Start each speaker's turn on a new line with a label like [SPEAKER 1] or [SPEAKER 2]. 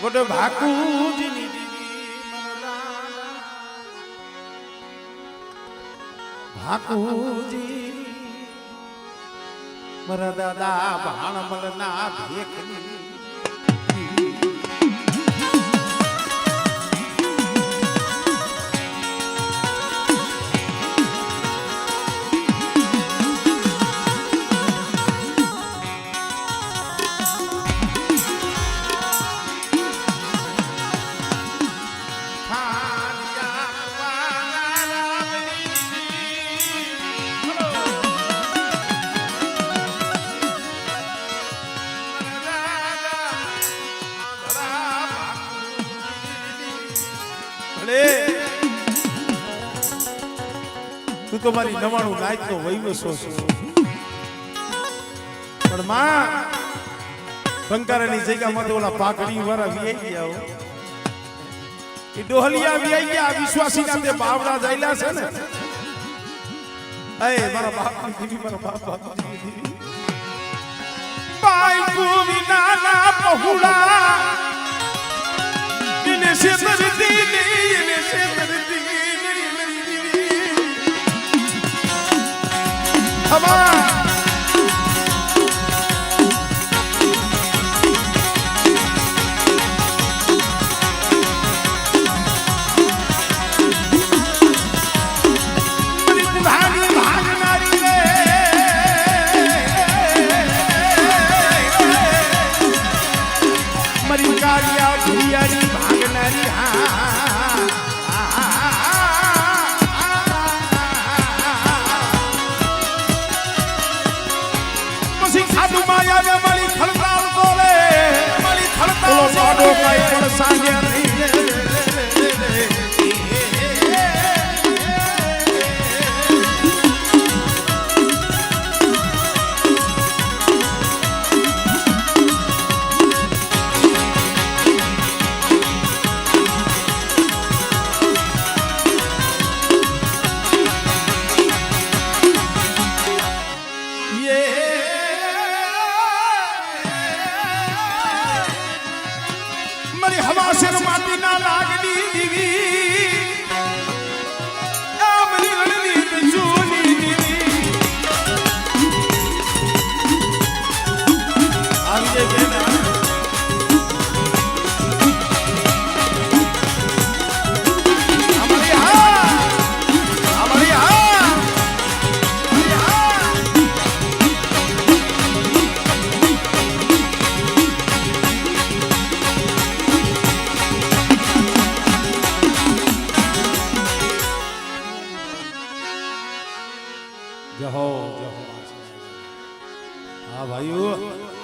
[SPEAKER 1] ગોડે ભાકુજીની ભાકુજી મારા દાદા ભાણમલના ભેખની તું તો મારી 99 નાચનો વૈવસો છો પણ માં બંકારાની જગ્યામાં તો ઓલા પાકડી વાળા વીઆઈ ગયા હો એ ડોહલિયા વીઆઈ ગયા વિશ્વાસીના તે બાવડા જાયલા છે ને એ મારા બાપની દીવી મારા બાપ દીવી બાઈ કુવી નાના પહુડા ઇને સે તરતી ઇને સે તરતી હા ભાઈઓ